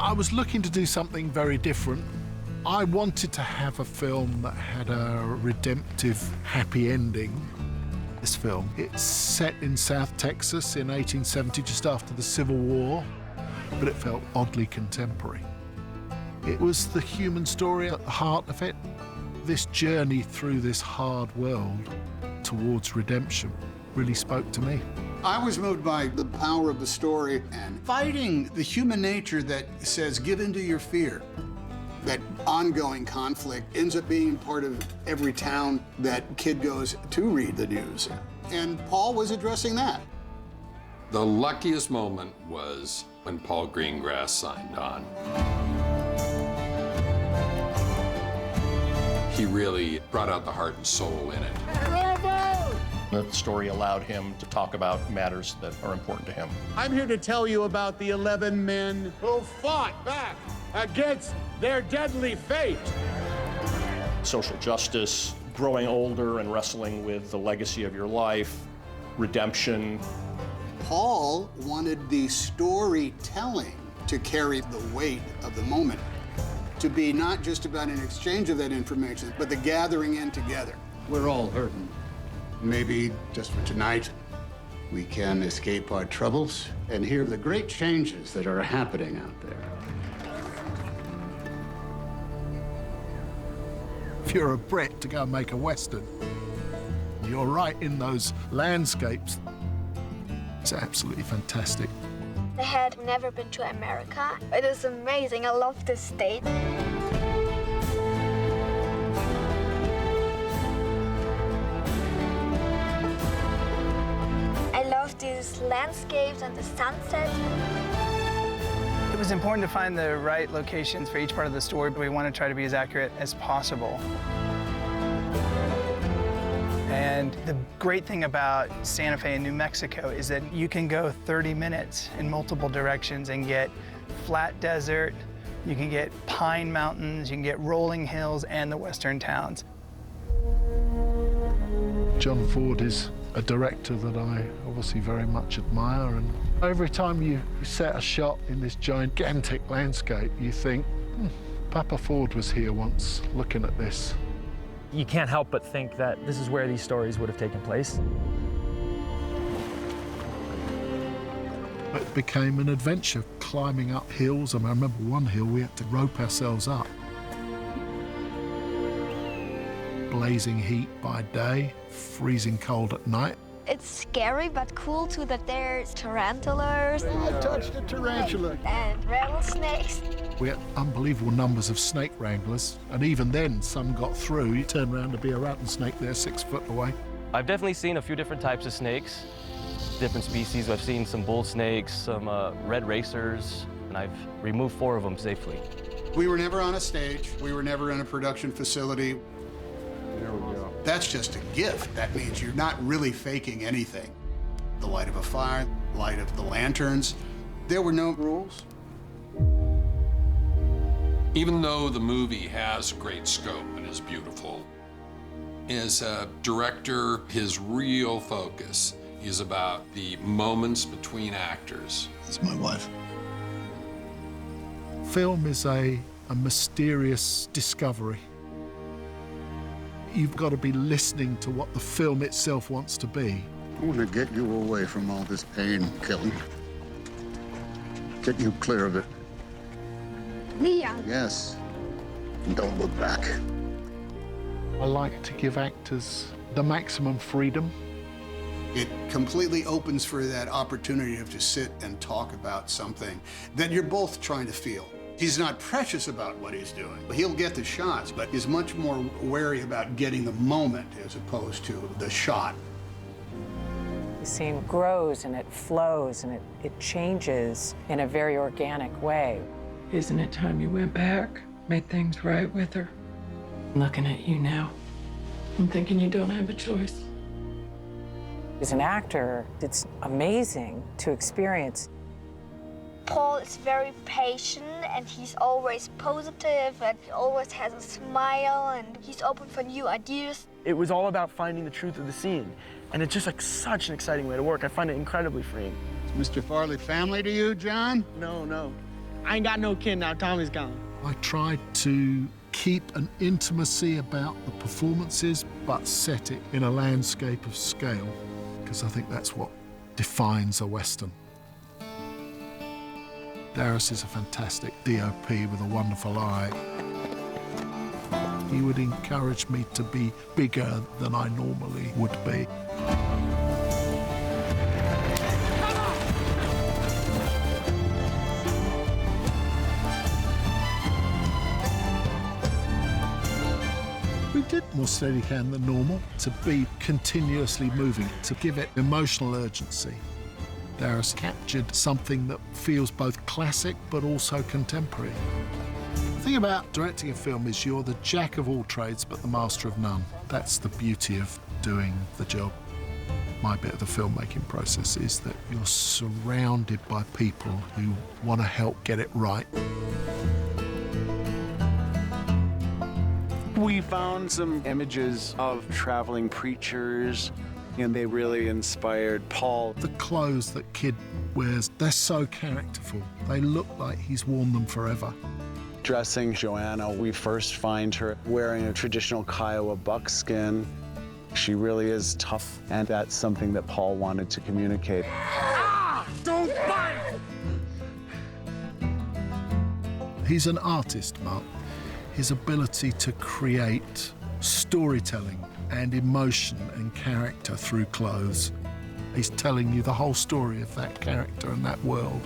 I was looking to do something very different. I wanted to have a film that had a redemptive, happy ending. This film, it's set in South Texas in 1870, just after the Civil War, but it felt oddly contemporary. It was the human story at the heart of it. This journey through this hard world towards redemption really spoke to me. I was moved by the power of the story and fighting the human nature that says, give into your fear. That ongoing conflict ends up being part of every town that kid goes to read the news. And Paul was addressing that. The luckiest moment was when Paul Greengrass signed on. He really brought out the heart and soul in it. The story allowed him to talk about matters that are important to him. I'm here to tell you about the 11 men who fought back against their deadly fate. Social justice, growing older and wrestling with the legacy of your life, redemption. Paul wanted the storytelling to carry the weight of the moment, to be not just about an exchange of that information, but the gathering in together. We're all hurting. Maybe just for tonight, we can escape our troubles and hear the great changes that are happening out there. If you're a Brit to go and make a Western, you're right in those landscapes. It's absolutely fantastic. I had never been to America. It is amazing. I love this state. I love these landscapes and the sunset. It was important to find the right locations for each part of the story, but we want to try to be as accurate as possible. And the great thing about Santa Fe in New Mexico is that you can go 30 minutes in multiple directions and get flat desert, you can get pine mountains, you can get rolling hills and the western towns. John Ford is a director that I obviously very much admire, and every time you set a shot in this gigantic landscape, you think, Papa Ford was here once looking at this. You can't help but think that this is where these stories would have taken place. It became an adventure, climbing up hills. I remember one hill we had to rope ourselves up. Blazing heat by day, freezing cold at night. It's scary but cool too that there's tarantulas. I touched a tarantula. And rattlesnakes. We had unbelievable numbers of snake wranglers, and even then some got through. You turn around to be a rattlesnake there 6 foot away. I've definitely seen a few different types of snakes, different species. I've seen some bull snakes, some red racers, and I've removed 4 of them safely. We were never on a stage. We were never in a production facility. There we go. That's just a gift. That means you're not really faking anything. The light of a fire, light of the lanterns. There were no rules. Even though the movie has great scope and is beautiful, as a director, his real focus is about the moments between actors. That's my wife. Film is a mysterious discovery. You've got to be listening to what the film itself wants to be. I want to get you away from all this pain, Kelly. Get you clear of it. Leon. Yes. And don't look back. I like to give actors the maximum freedom. It completely opens for that opportunity to sit and talk about something that you're both trying to feel. He's not precious about what he's doing. He'll get the shots, but he's much more wary about getting the moment as opposed to the shot. The scene grows and it flows and it changes in a very organic way. Isn't it time you went back, made things right with her? I'm looking at you now. I'm thinking you don't have a choice. As an actor, it's amazing to experience. Paul is very patient and he's always positive and he always has a smile and he's open for new ideas. It was all about finding the truth of the scene, and it's just like such an exciting way to work. I find it incredibly freeing. Is Mr. Farley family to you, John? No. I ain't got no kid now. Tommy's gone. I tried to keep an intimacy about the performances, but set it in a landscape of scale, because I think that's what defines a Western. Darius is a fantastic DOP with a wonderful eye. He would encourage me to be bigger than I normally would be. We did more Steadicam than normal, to be continuously moving, to give it emotional urgency. Darius captured something that feels both classic but also contemporary. The thing about directing a film is you're the jack of all trades but the master of none. That's the beauty of doing the job. My bit of the filmmaking process is that you're surrounded by people who want to help get it right. We found some images of traveling preachers, and they really inspired Paul. The clothes that Kid wears, they're so characterful. They look like he's worn them forever. Dressing Joanna, we first find her wearing a traditional Kiowa buckskin. She really is tough, and that's something that Paul wanted to communicate. Ah! Don't bite! He's an artist, Mark. His ability to create storytelling and emotion and character through clothes. He's telling you the whole story of that character and that world.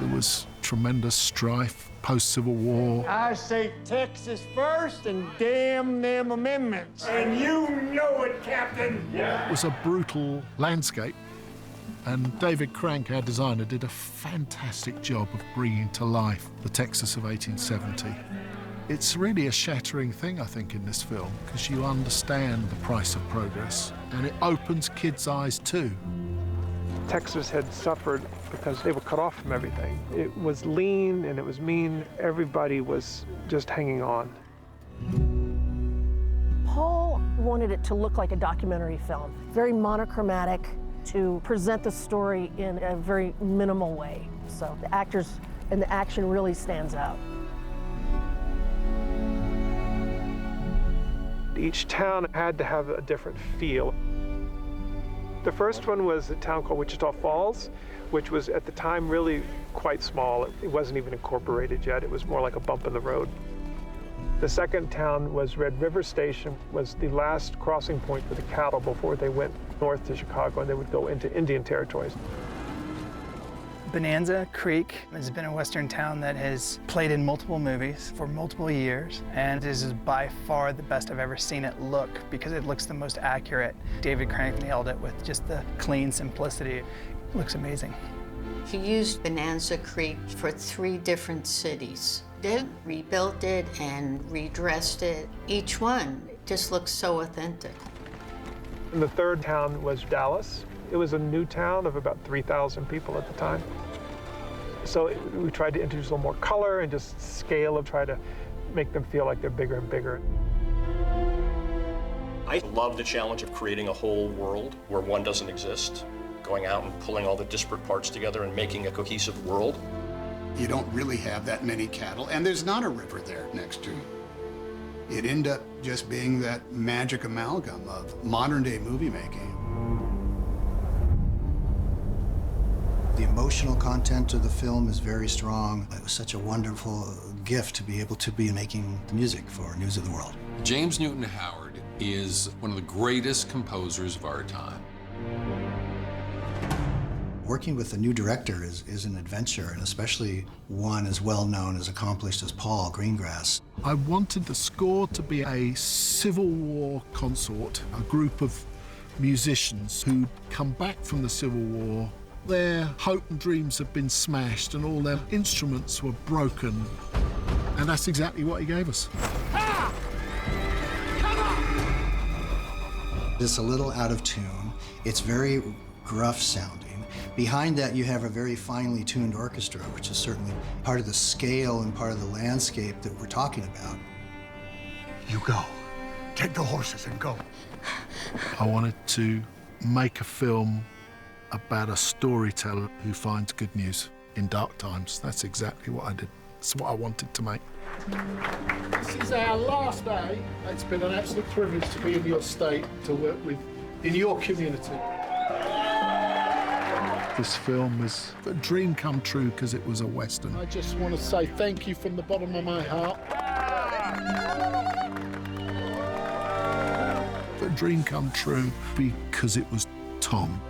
There was tremendous strife post-Civil War. I say Texas first and damn them amendments. And you know it, Captain. It was a brutal landscape, and David Crank, our designer, did a fantastic job of bringing to life the Texas of 1870. It's really a shattering thing, I think, in this film, because you understand the price of progress, and it opens kids' eyes too. Texas had suffered because they were cut off from everything. It was lean and it was mean. Everybody was just hanging on. Paul wanted it to look like a documentary film, very monochromatic, to present the story in a very minimal way. So the actors and the action really stands out. Each town had to have a different feel. The first one was a town called Wichita Falls, which was at the time really quite small. It wasn't even incorporated yet. It was more like a bump in the road. The second town was Red River Station, was the last crossing point for the cattle before they went north to Chicago and they would go into Indian territories. Bonanza Creek has been a Western town that has played in multiple movies for multiple years, and this is by far the best I've ever seen it look because it looks the most accurate. David Crank nailed it with just the clean simplicity. It looks amazing. He used Bonanza Creek for 3 different cities. They rebuilt it and redressed it. Each one just looks so authentic. And the third town was Dallas. It was a new town of about 3,000 people at the time. So we tried to introduce a little more color and just scale and try to make them feel like they're bigger and bigger. I love the challenge of creating a whole world where one doesn't exist, going out and pulling all the disparate parts together and making a cohesive world. You don't really have that many cattle, and there's not a river there next to you. It ended up just being that magic amalgam of modern-day movie making. The emotional content of the film is very strong. It was such a wonderful gift to be able to be making the music for News of the World. James Newton Howard is one of the greatest composers of our time. Working with a new director is an adventure, and especially one as well-known, as accomplished as Paul Greengrass. I wanted the score to be a Civil War consort, a group of musicians who'd come back from the Civil War. Their hope and dreams had been smashed and all their instruments were broken. And that's exactly what he gave us. Ah! Come on! It's a little out of tune. It's very gruff sounding. Behind that, you have a very finely tuned orchestra, which is certainly part of the scale and part of the landscape that we're talking about. You go. Take the horses and go. I wanted to make a film about a storyteller who finds good news. in dark times. That's exactly what I did. It's what I wanted to make. This is our last day. It's been an absolute privilege to be in your state, to work with in your community. This film was a dream come true because it was a Western. I just want to say thank you from the bottom of my heart. A dream come true because it was Tom.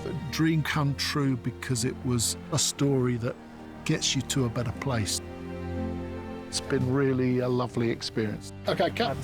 A dream come true because it was a story that gets you to a better place. It's been really a lovely experience. Okay, cut.